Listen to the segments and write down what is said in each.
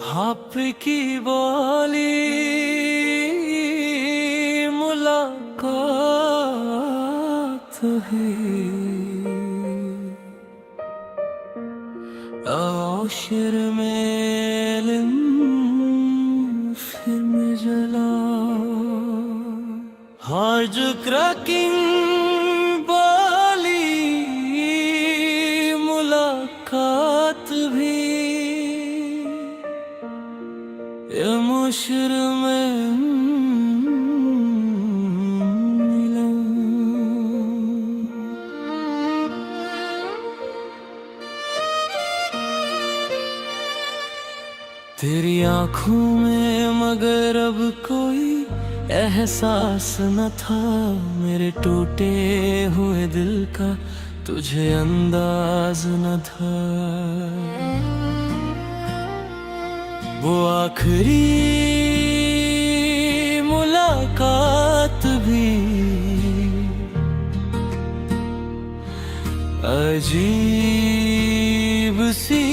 आपकी बोली मुलाकात है, आशिर में फिर में जला हार्ज क्रैकिंग वाली मुलाकात भी ये मुशर में मिला। तेरी आंखों में मगर अब कोई एहसास न था, मेरे टूटे हुए दिल का तुझे अंदाज न था। वो आखिरी मुलाकात भी अजीब सी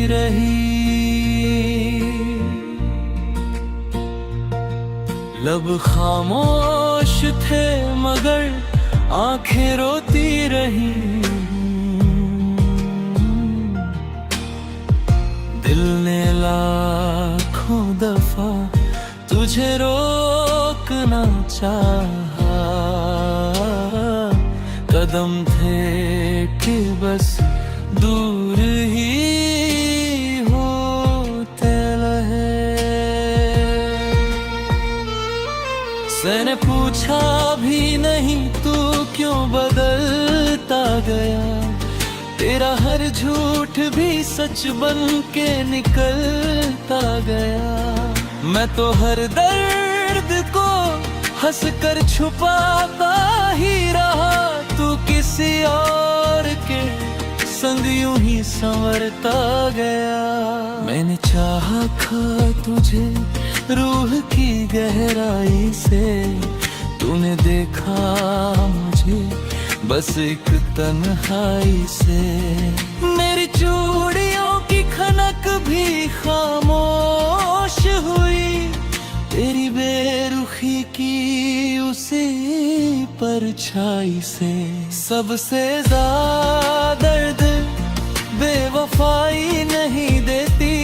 रही। लब खामोश थे मगर आंखें रोती रही। दिल ने लाखों दफा तुझे रोकना चाहा, कदम थे कि बस दूर ही होते रहे। मैंने पूछा भी नहीं तू क्यों बदलता गया, तेरा हर झूठ भी सच बन के निकलता गया। मैं तो हर दर्द को हंस कर छुपाता ही रहा, तू किसी और के संग यूं ही संवरता गया। मैंने चाहा था तुझे रूह की गहराई से, तूने देखा मुझे बस एक तन्हाई से। मेरी चूड़ियों की खनक भी खामोश हुई, तेरी बेरुखी की उसी परछाई से। सबसे ज्यादा दर्द बेवफाई नहीं देती,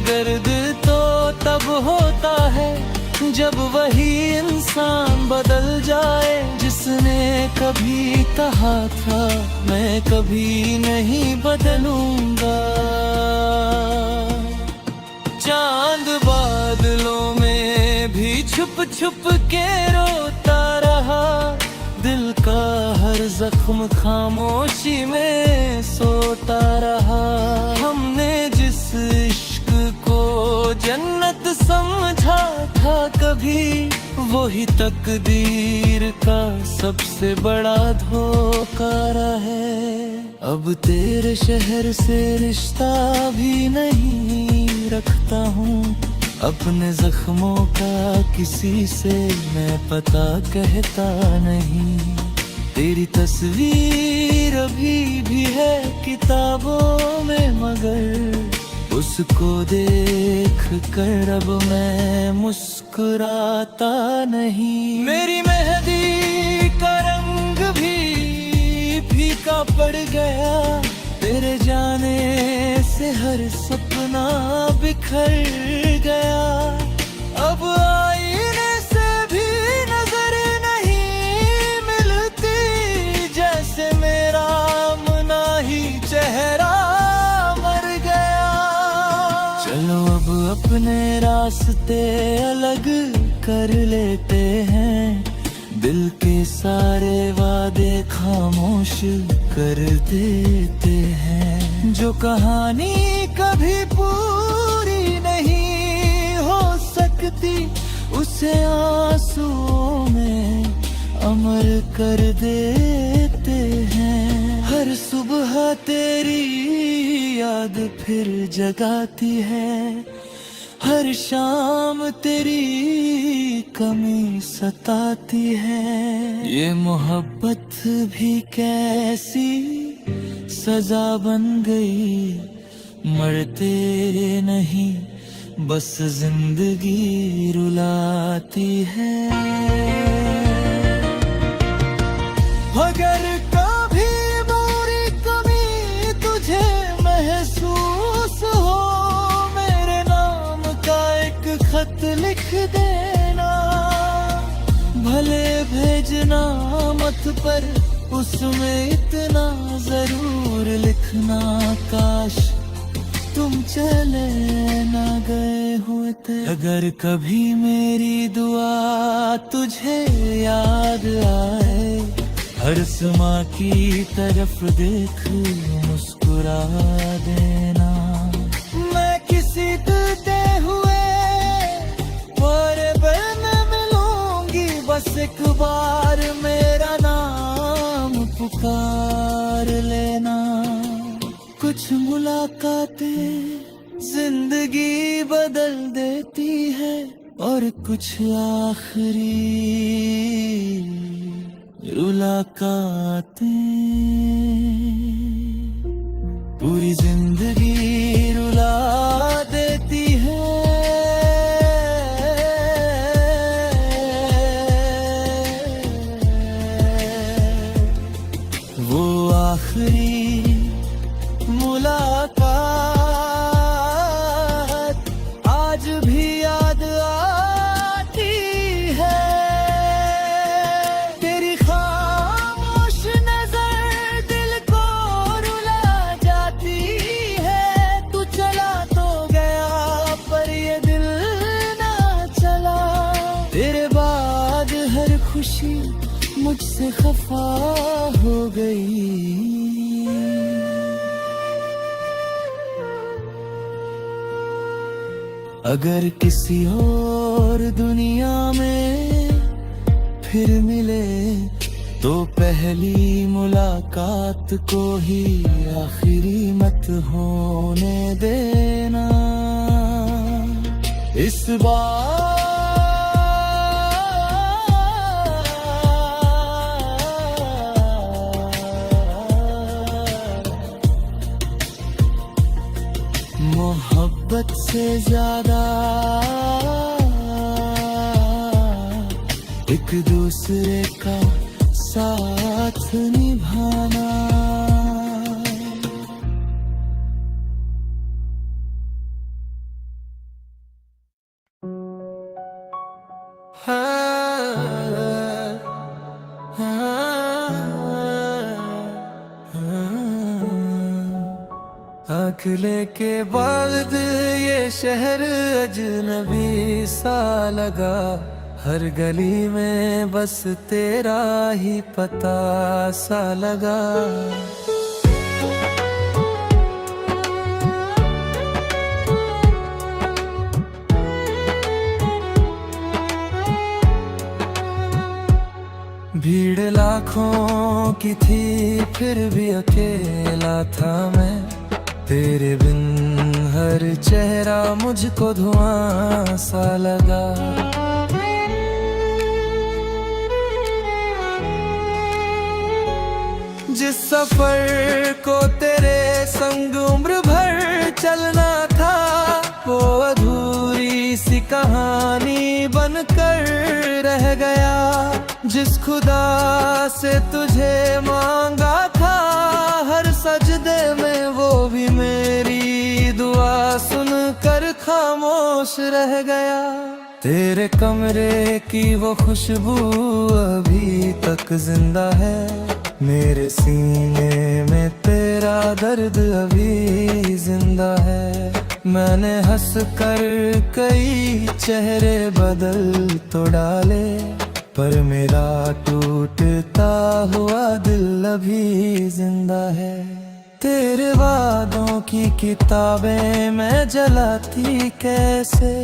गर्द तो तब होता है जब वही इंसान बदल जाए जिसने कभी कहा था मैं कभी नहीं बदलूंगा। चांद बादलों में भी छुप छुप के रोता रहा, दिल का हर जख्म खामोशी में सोता रहा। हमने जिस इश्क को जन्नत समझा था कभी, वही तकदीर का सबसे बड़ा धोखा है। अब तेरे शहर से रिश्ता भी नहीं रखता हूँ, अपने जख्मों का किसी से मैं पता कहता नहीं। तेरी तस्वीर अभी भी है किताबों में मगर उसको देख कर अब मैं मुस्कुराता नहीं। मेरी मेहंदी का रंग भी फीका पड़ गया, तेरे जाने से हर सपना बिखर गया। अब आईने से भी नजर नहीं मिलती, जैसे मेरा अपना ही चेहरा मर गया। चलो अब अपने रास्ते अलग कर लेते हैं, दिल के सारे वादे खामोश कर देते हैं। जो कहानी कभी पूरी नहीं हो सकती, उसे आंसुओं में अमर कर देते हैं। हर सुबह तेरी याद फिर जगाती है, हर शाम तेरी कमी सताती है। ये मोहब्बत भी कैसी सजा बन गई, मरते नहीं बस जिंदगी रुलाती है। अगर कभी मेरी कमी तुझे महसूस हो, मेरे नाम का एक खत लिख देना। भले भेजना मत पर उसमें इतना जरूर लिखना, काश तुम चले ना गए होते। अगर कभी मेरी दुआ तुझे याद आए, हर समा की तरफ देख मुस्कुरा देना। मैं किसी डरते हुए पर में मिलूंगी, बस एक बार मेरा नाम पुकार लेना। कुछ मुलाकातें जिंदगी बदल देती है, और कुछ आखिरी मुलाकातें पूरी जिंदगी रुला देती है। वो आखिरी मुलाकात आज भी याद आती है। तेरी खामोश नजर दिल को रुला जाती है। तू चला तो गया पर ये दिल ना चला। तेरे बाद हर खुशी मुझसे खफा हो गई। अगर किसी और दुनिया में फिर मिले, तो पहली मुलाकात को ही आखिरी मत होने देना। इस बार मोहब्बत से ज्यादा एक दूसरे का साथ निभाना। आँख लेके बाद ये शहर अजनबी सा लगा। हर गली में बस तेरा ही पता सा लगा। भीड़ लाखों की थी फिर भी अकेला था मैं। तेरे बिन हर चेहरा मुझको धुआं सा लगा। जिस सफर को तेरे संग उम्र भर चलना था, वो अधूरी सी कहानी बनकर रह गया। जिस खुदा से तुझे मांगा था हर सजदे में, वो भी मेरी दुआ सुनकर खामोश रह गया। तेरे कमरे की वो खुशबू अभी तक जिंदा है। मेरे सीने में तेरा दर्द अभी जिंदा है। मैंने हंस कर कई चेहरे बदल तो डाले, पर मेरा टूटता हुआ दिल अभी जिंदा है। तेरे वादों की किताबें मैं जलाती कैसे,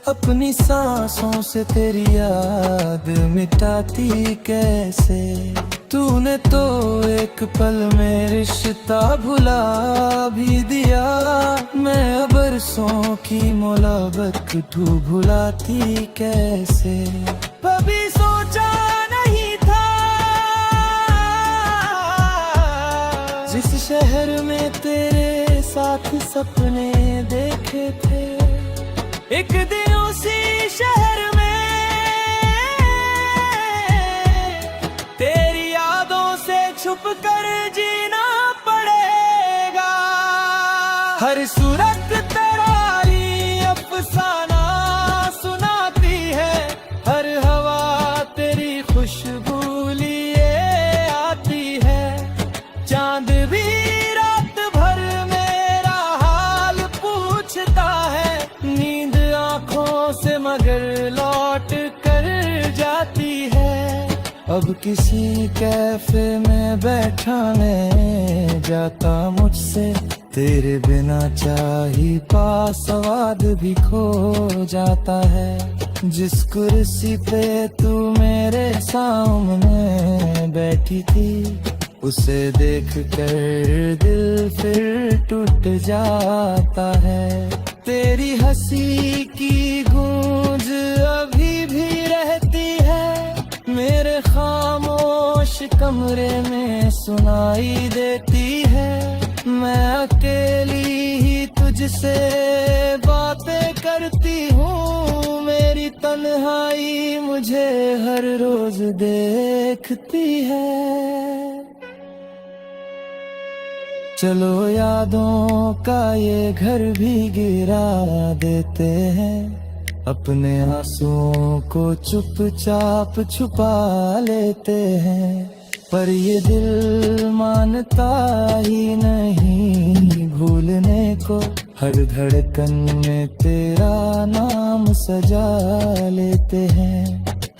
अपनी सांसों से तेरी याद मिटाती कैसे। तूने तो एक पल में रिश्ता भुला भी दिया, मैं बरसों की मोहब्बत तू भुलाती कैसे। कभी सोचा नहीं था जिस शहर में तेरे साथ सपने देखे थे, एक दिन उसी शहर में तेरी यादों से छुप कर जीना पड़ेगा। हर सूरत तरारी अफसाना सुनाती है, हर हवा तेरी खुशबू लिए आती है। चांद भी रात भर मेरा हाल पूछता है, नींद आंखों से मगर लौट कर जाती है। अब किसी कैफे में बैठाने जाता मुझसे, तेरे बिना चाही पास स्वाद भी खो जाता है। जिस कुर्सी पे तू मेरे सामने बैठी थी, उसे देख कर दिल फिर टूट जाता है। तेरी हंसी की गूंज अभी भी रहती है, मेरे खामोश कमरे में सुनाई देती है। मैं अकेली ही तुझसे बातें करती हूँ, मेरी तन्हाई मुझे हर रोज देखती है। चलो यादों का ये घर भी गिरा देते हैं, अपने आंसुओं को चुपचाप छुपा लेते हैं। पर ये दिल मानता ही नहीं भूलने को, हर धड़कन में तेरा नाम सजा लेते हैं।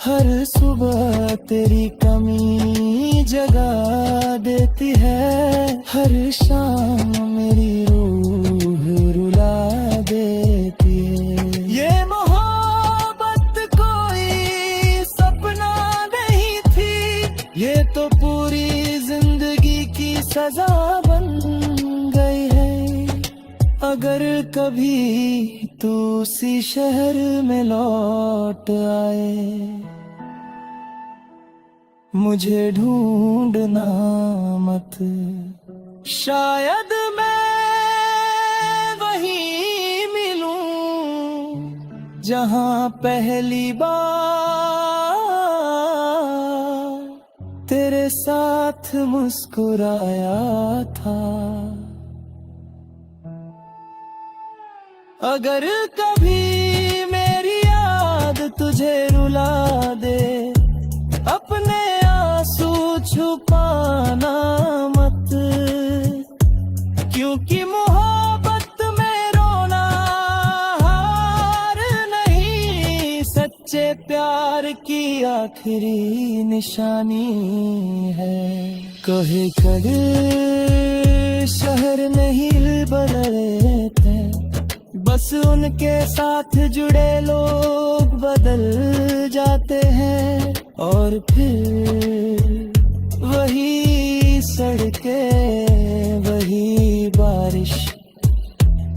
हर सुबह तेरी कमी जगा देती है, हर शाम मेरी रूह रुला देती है। ये मोहब्बत कोई सपना नहीं थी, ये तो पूरी जिंदगी की सजा बन गई है। अगर कभी तू उसी शहर में लौट आए, मुझे ढूंढना मत, शायद मैं वहीं मिलूं जहां पहली बार तेरे साथ मुस्कुराया था। अगर कभी मेरी याद तुझे रुला दे, अपने आंसू छुपाना मत, क्योंकि मोहब्बत में रोना हार नहीं, सच्चे प्यार की आखिरी निशानी है। कहे कदे शहर नहीं बदलते, बस उनके साथ जुड़े लोग बदल जाते हैं। और फिर वही सड़कें, वही बारिश,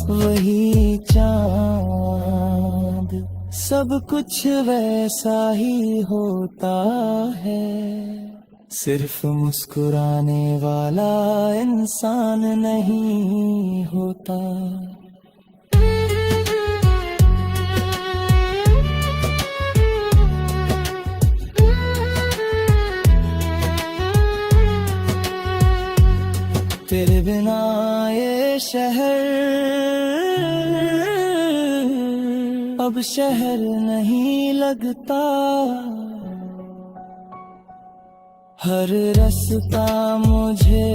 वही चांद, सब कुछ वैसा ही होता है। सिर्फ मुस्कुराने वाला इंसान नहीं होता। तेरे बिना ये शहर अब शहर नहीं लगता, हर रास्ता मुझे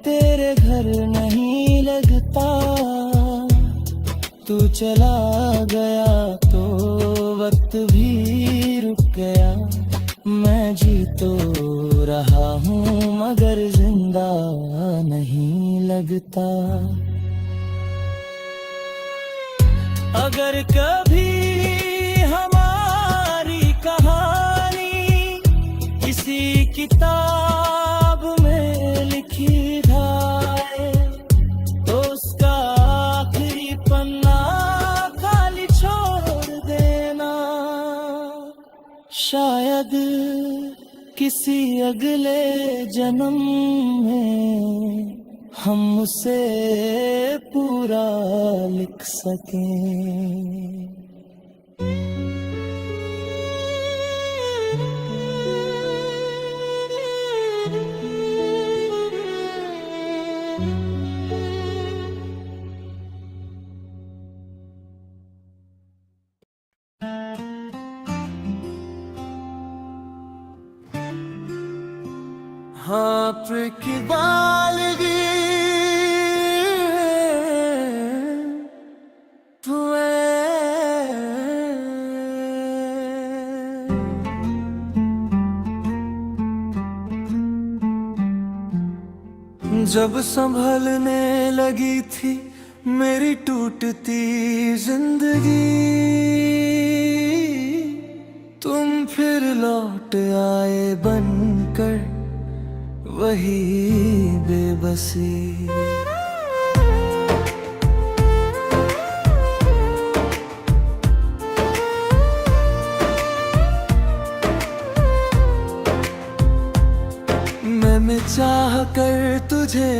तेरे घर नहीं लगता। तू चला गया तो वक्त भी रुक गया, मैं जी तो रहा हूँ मगर जिंदा नहीं लगता। अगर कभी हमारी कहानी किसी किताब में लिखी जाए, तो उसका आखिरी पन्ना खाली छोड़ देना। शायद किसी अगले जन्म में हम उसे पूरा लिख सकें। हाथ की बालगी जब संभलने लगी थी मेरी टूटती जिंदगी, तुम फिर लौट आए बनकर वही बेबसी। मैंने चाह कर तुझे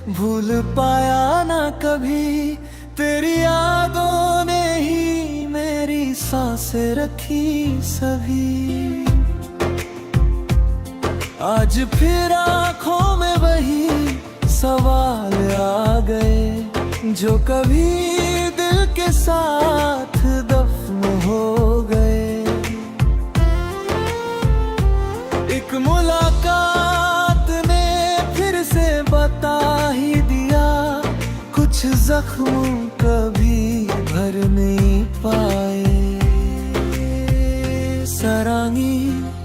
भूल पाया ना कभी, तेरी यादों ने ही मेरी सांसें रखी सभी। आज फिर आँखों में वही सवाल आ गए जो कभी दिल के साथ दफन हो गए। एक मुलाकात ने फिर से बता ही दिया, कुछ जख्म कभी भर नहीं पाए। सरांगी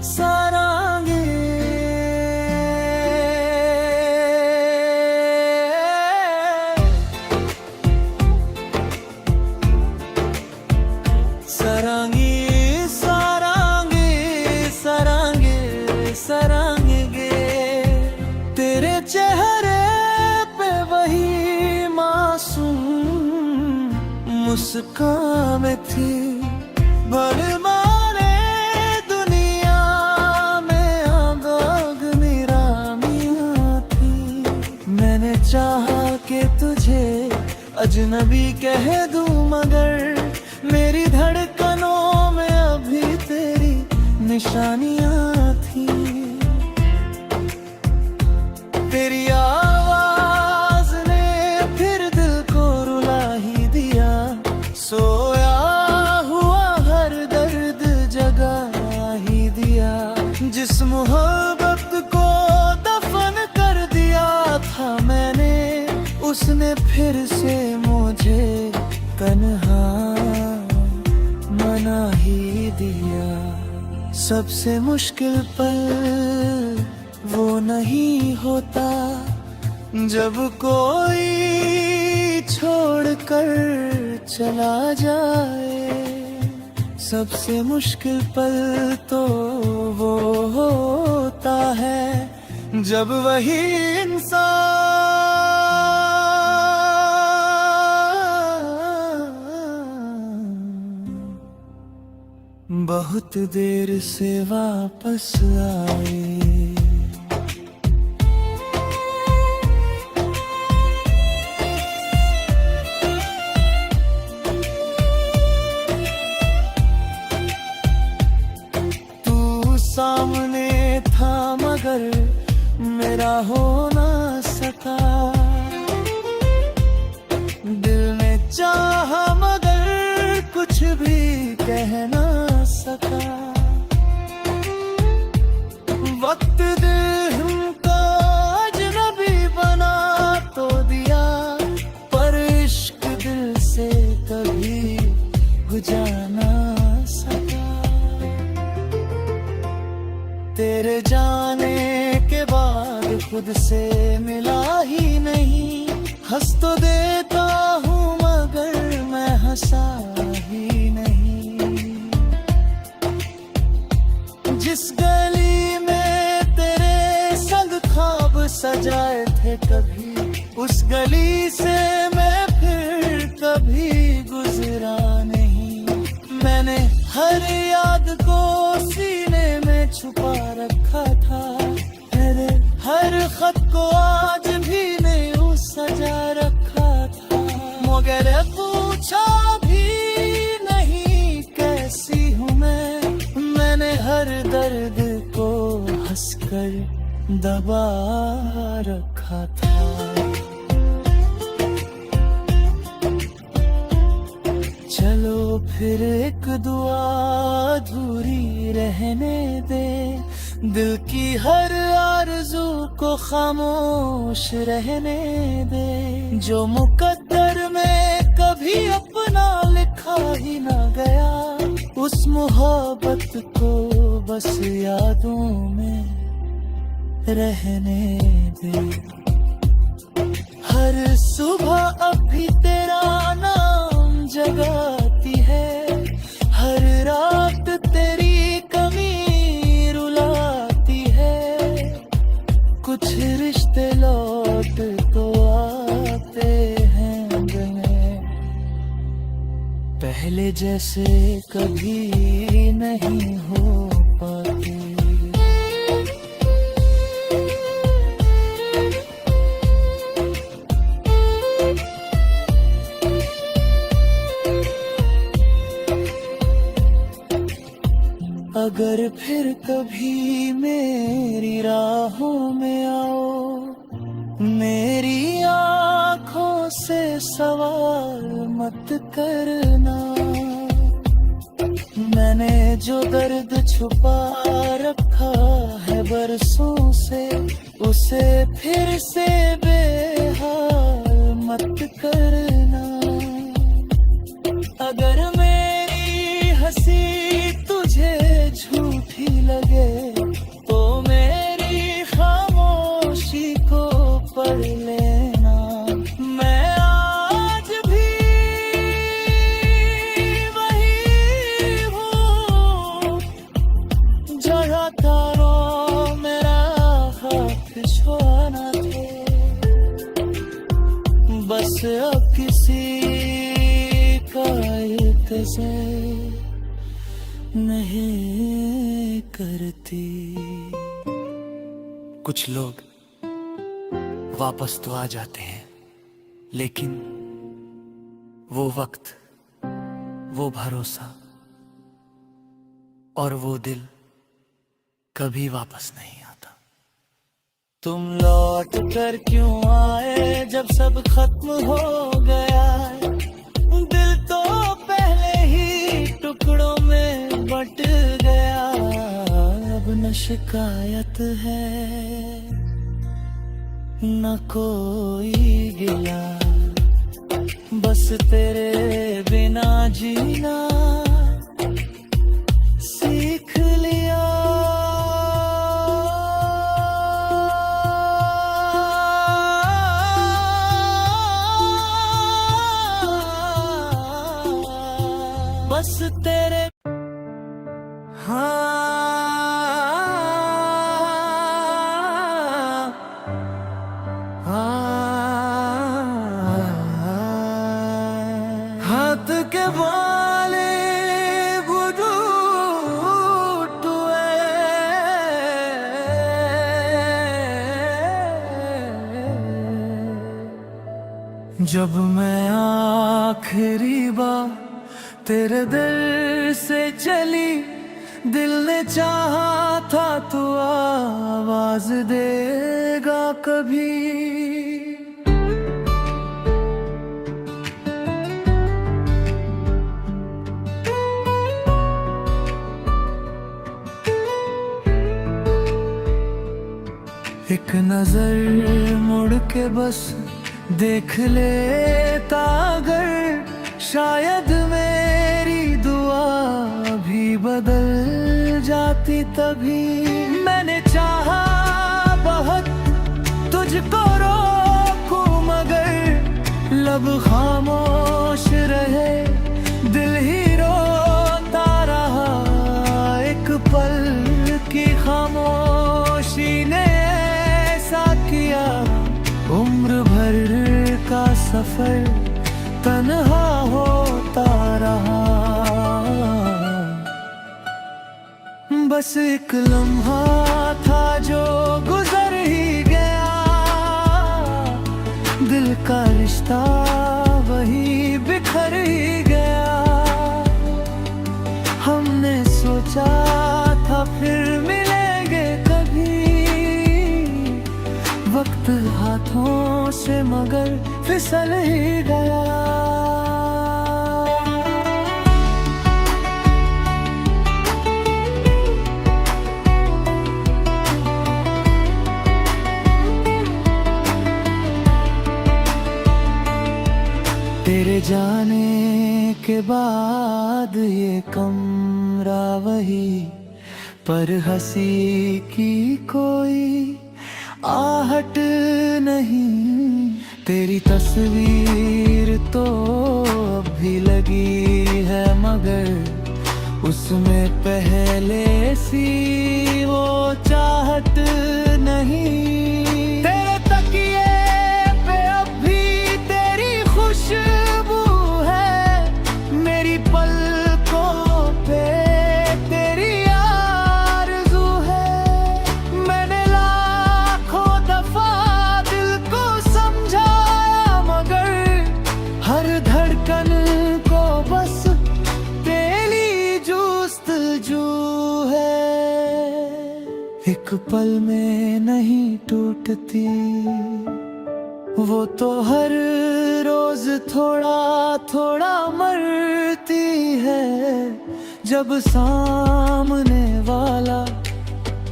सरांगी सरांगी सरांगी सरांगे सरांगे, तेरे चेहरे पे वही मासूम मुस्कान में थी। भले मारे दुनिया में आग निरानियां थी। मैंने चाहा कि तुझे अजनबी कह दूं, मगर मेरी धड़कनों में अभी तेरी निशानियां थी। तेरी आवाज ने फिर दिल को रुला ही दिया, सोया हुआ हर दर्द जगा ही दिया। जिस मोहब्बत को दफन कर दिया था मैंने, उसने फिर से मुझे तन्हा मना ही दिया। सबसे मुश्किल पल वो नहीं होता जब कोई छोड़ कर चला जाए। सबसे मुश्किल पल तो वो होता है जब वही बहुत देर से वापस आए। तू सामने था मगर मेरा हो ना सका, दिल ने चाहा मगर कुछ भी कह ना सका। वक्त दिल हमको अजनबी बना तो दिया, पर इश्क दिल से कभी बुझा ना सका। तेरे जाने के बाद खुद से मिला ही नहीं, हंस तो देता हूँ मगर मैं हंसा ही नहीं। जिस गली में तेरे संग ख्वाब सजाए थे कभी, उस गली से मैं फिर कभी गुजरा नहीं। मैंने हर याद को सीने में छुपा रखा था, तेरे हर खत को आज भी नहीं सजा रखा था। मगर पूछा भी नहीं दबा रखा था। चलो फिर एक दुआ अधूरी रहने दे, दिल की हर आरज़ू को खामोश रहने दे। जो मुकद्दर में कभी अपना लिखा ही ना गया, उस मोहब्बत को बस यादों में रहने दे। हर सुबह अभी तेरा नाम जगाती है, हर रात तेरी कमी रुलाती है। कुछ रिश्ते लौट तो आते हैं गए, पहले जैसे कभी नहीं हो पाते। अगर फिर कभी मेरी राहों में आओ, मेरी आँखों से सवाल मत करना। मैंने जो दर्द छुपा रखा है बरसों से, उसे फिर से बेहाल मत करना। अगर मेरी हंसी तुझे झूठी लगे, तो मेरी खामोशी को पढ़ लेना। मैं आज भी वही हूँ, जहाँ तारों मेरा हाथ छुआना थे। बस अब किसी का इंतज़ार नहीं करती। कुछ लोग वापस तो आ जाते हैं, लेकिन वो वक्त, वो भरोसा और वो दिल कभी वापस नहीं आता। तुम लौट कर क्यों आए जब सब खत्म हो गया? दिल तो पहले ही टुकड़ों में बट गया। अब न शिकायत है न कोई गिला, बस तेरे बिना जीना सीख लिया। बस तेरे हाथ के वाले बुरूट जब मैं आखिरी बार तेरे दिल से चली, दिल ने चाहा था तू आवाज देगा कभी। एक नजर मुड़ के बस देख लेता अगर, शायद मेरी दुआ भी बदल जाती तभी। मैंने चाहा बहुत तुझको रोकूं मगर लब खामोश रहे, दिल ही रोता रहा। एक पल की खामोशी ने ऐसा किया, उम्र भर का सफर तन्हा होता रहा। बस एक लम्हा था जो गुजर ही गया, दिल का रिश्ता वही बिखर ही गया। हमने सोचा था फिर मिलेंगे कभी, से मगर फिसल ही गया। तेरे जाने के बाद ये कमरा वही, पर हंसी की कोई आहट नहीं। तेरी तस्वीर तो अब भी लगी है मगर उसमें पहले सी वो चाहत नहीं। तेरे तकिए पे अब भी तेरी खुशबू है, मेरी पलकों पे तेरी आरज़ू है। मैंने लाखों दफा दिल को समझाया मगर हर धड़कन को बस तेरी जुस्तजू है। एक पल में नहीं टूटती वो तो हर रोज थोड़ा थोड़ा मरती है। जब सामने वाला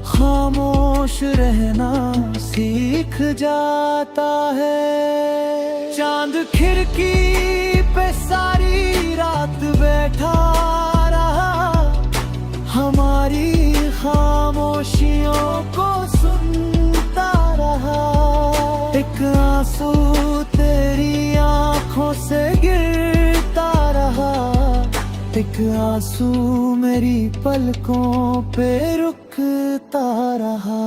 खामोश रहना सीख जाता है। चांद खिड़की पे सारी रात बैठा रहा, हमारी खामोशियों को सुनता रहा। एक आंसू तेरी आंखों से गिरता रहा, एक आंसू मेरी पलकों पे रुकता रहा।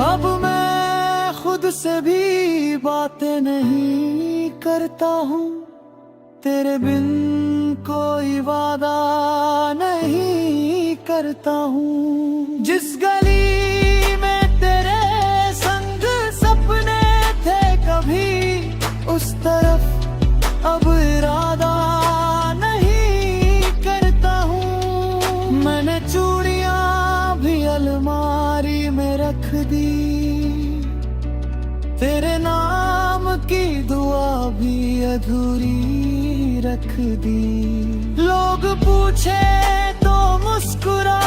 अब मैं खुद से भी बातें नहीं करता हूँ, तेरे बिन कोई वादा नहीं करता हूँ। जिस गली में तेरे संग सपने थे कभी, उस तरफ अब इरादा नहीं करता हूँ। मैंने चूड़ियां भी अलमारी में रख दी, तेरे नाम की दुआ भी अधूरी रख दी। लोग पूछे तो मुस्कुरा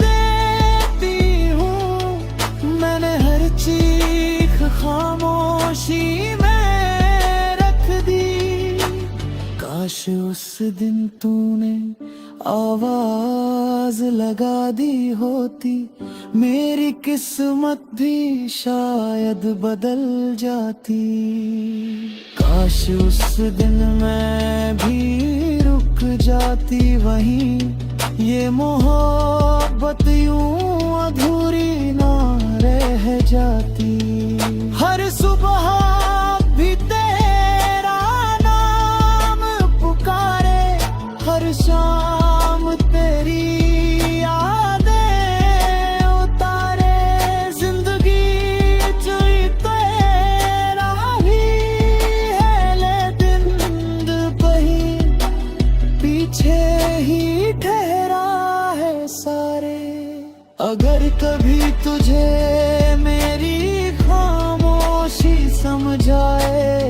देती हूँ, मैंने हर चीख खामोशी में रख दी। काश उस दिन तूने आवाज लगा दी होती, मेरी किस्मत भी शायद बदल जाती। काश उस दिन मैं भी रुक जाती वहीं, ये मोहब्बत यूं अधूरी ना रह जाती। हर सुबह भी तेरा नाम पुकारे, हर शाम तेरी अगर कभी तुझे मेरी खामोशी समझाए,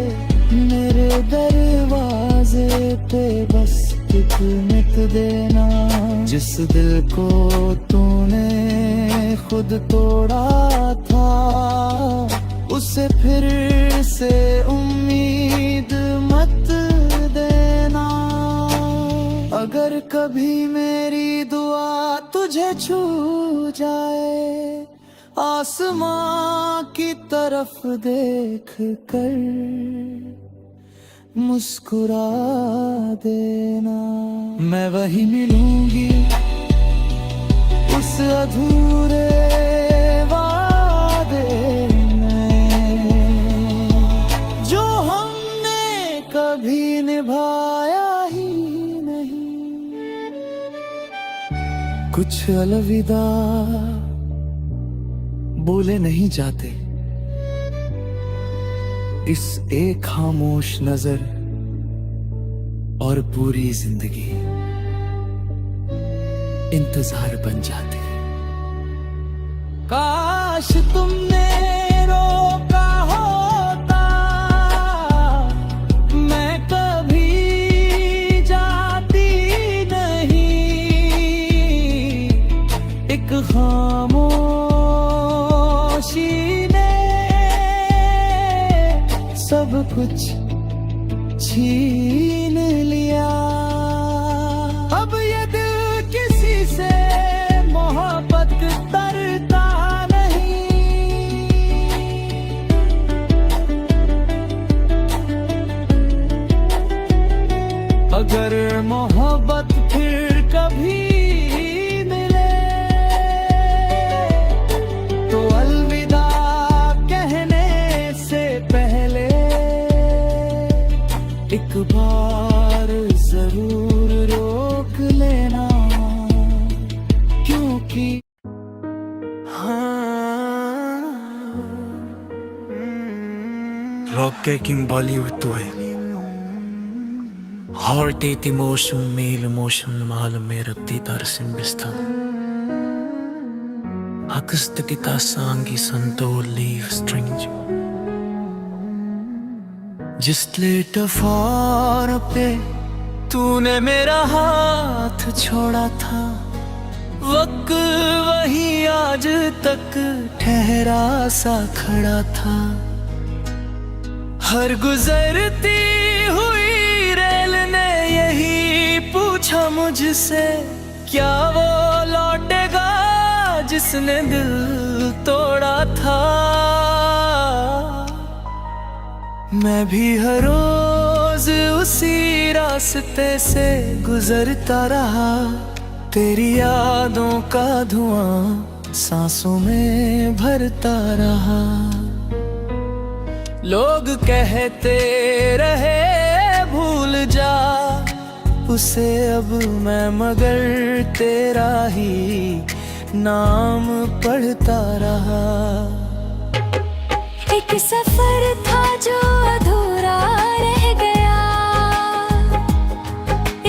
मेरे दरवाजे पे बस टिक मिट देना। जिस दिल को तूने खुद तोड़ा था, उसे फिर से उम्मीद मत देना। अगर कभी मेरी दुआ तुझे छू जाए, आसमां की तरफ देख कर मुस्कुरा देना। मैं वहीं मिलूंगी उस अधूरे वादे में, जो हमने कभी निभाया ही नहीं। कुछ अलविदा बोले नहीं जाते, इस एक खामोश नजर और पूरी जिंदगी इंतजार बन जाती। काश तुमने रोका होता, मैं कभी जाती नहीं। एक खामोशी ने सब कुछ छीन लिया। अब ये दिल किसी से मोहब्बत करता नहीं। अगर मोहब्बत फिर कभी मिले तो अलविदा कहने से पहले एक बार जरूर रोक लेना, क्योंकि Rocking Bollywood to है Heart et emotion male emotion mahal mere titar simbistan Akast kita sangi santo leave strange जिस प्लेटफॉर्म पे तूने मेरा हाथ छोड़ा था, वक्त वही आज तक ठहरा सा खड़ा था। हर गुजरती हुई रेल ने यही पूछा मुझसे, क्या वो लौटेगा जिसने दिल तोड़ा था। मैं भी हर रोज उसी रास्ते से गुजरता रहा, तेरी यादों का धुआं सांसों में भरता रहा। लोग कहते रहे भूल जा उसे अब मैं, मगर तेरा ही नाम पढ़ता रहा। एक सफर था जो अधूरा रह गया,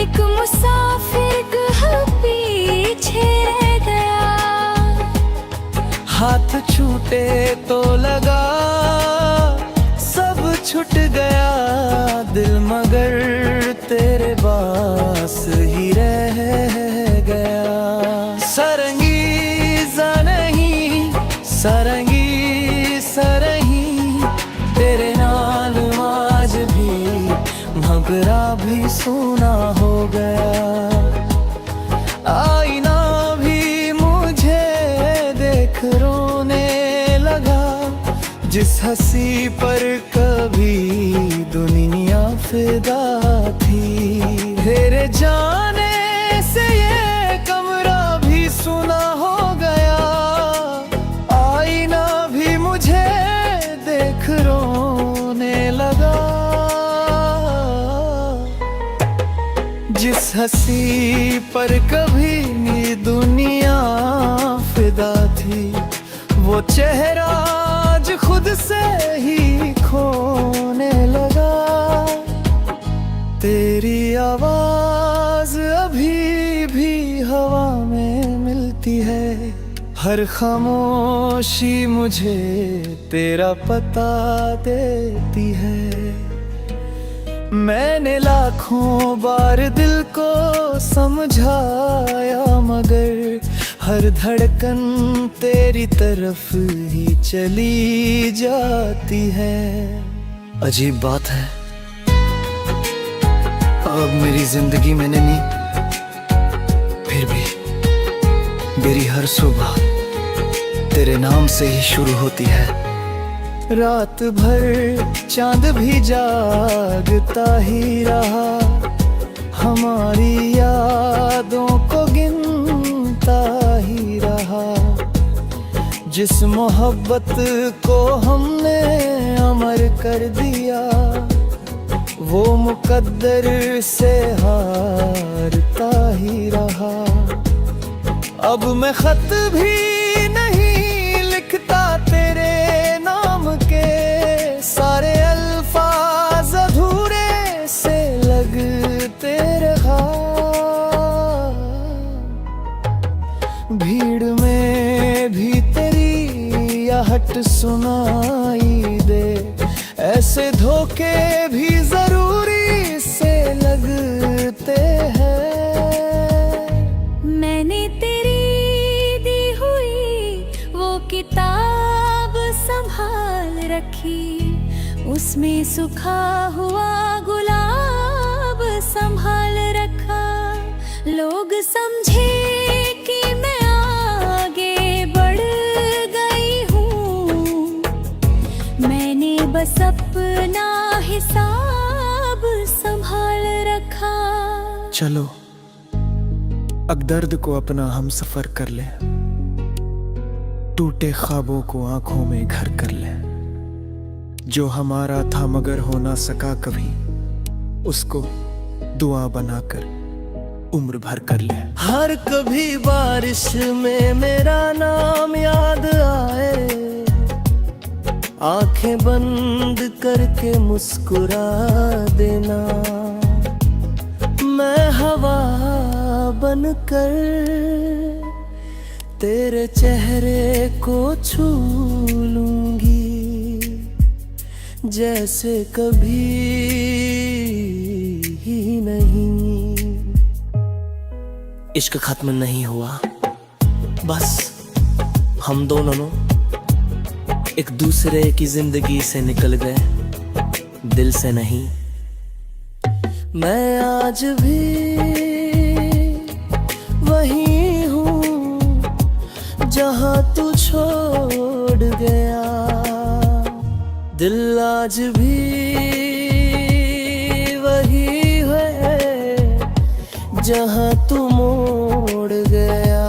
एक मुसाफिर पीछे रह गया। हाथ छूटे तो लगा सब छूट गया, दिल मगर तेरे पास ही रह गया। सरंगीज़ा नहीं सरंगी सरही, तेरे नाल आज भी मगरा भी सोना हो गया। आईना भी मुझे देख रोने लगा, जिस हंसी पर कभी दुनिया फिदा थी। तेरे जाने से ये कमरा भी सुना हो गया, आईना भी मुझे देख रोने लगा। जिस हंसी पर कभी दुनिया फिदा थी, वो चेहरा आज खुद से ही खोने लगा। तेरी आवाज अभी भी हवा में मिलती है, हर खामोशी मुझे तेरा पता देती है। मैंने लाखों बार दिल को समझाया, मगर हर धड़कन तेरी तरफ ही चली जाती है। अजीब बात है, अब मेरी जिंदगी मैंने नहीं, फिर भी मेरी हर सुबह तेरे नाम से ही शुरू होती है। रात भर चांद भी जागता ही रहा, हमारी यादों को गिनता ही रहा। जिस मोहब्बत को हमने अमर कर दिया, वो मुकद्दर से हारता ही रहा। अब मैं खत भी नहीं लिखता तेरे नाम के, सारे अल्फाज अधूरे से लगते धोखे भी जरूरी से लगते हैं। मैंने तेरी दी हुई वो किताब संभाल रखी, उसमें सूखा हुआ गुलाब संभाल रखा। लोग समझे कि मैं आगे बढ़ गई हूँ, मैंने बस अपना हिसाब संभाल रखा। चलो अब दर्द को अपना हम सफर कर ले, टूटे ख्वाबों को आंखों में घर कर ले। जो हमारा था मगर हो ना सका कभी, उसको दुआ बनाकर उम्र भर कर ले। हर कभी बारिश में मेरा नाम याद आए, आंखें बंद करके मुस्कुरा देना। मैं हवा बनकर तेरे चेहरे को छू लूंगी, जैसे कभी ही नहीं। इश्क खत्म नहीं हुआ, बस हम दोनों एक दूसरे की जिंदगी से निकल गए, दिल से नहीं। मैं आज भी वही हूँ जहाँ तू छोड़ गया, दिल आज भी वही है जहाँ तू मोड़ गया।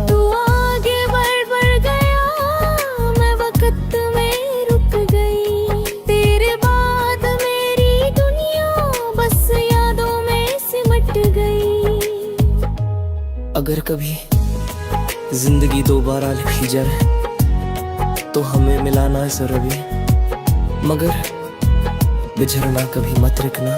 तू आगे बढ़ गया, मैं वक्त में रुक गई। तेरे बाद मेरी दुनिया बस यादों में सिमट गई। अगर कभी जिंदगी दोबारा लिखी जाए तो हमें मिलाना है जरूरी, मगर बिछड़ना कभी मत रखना।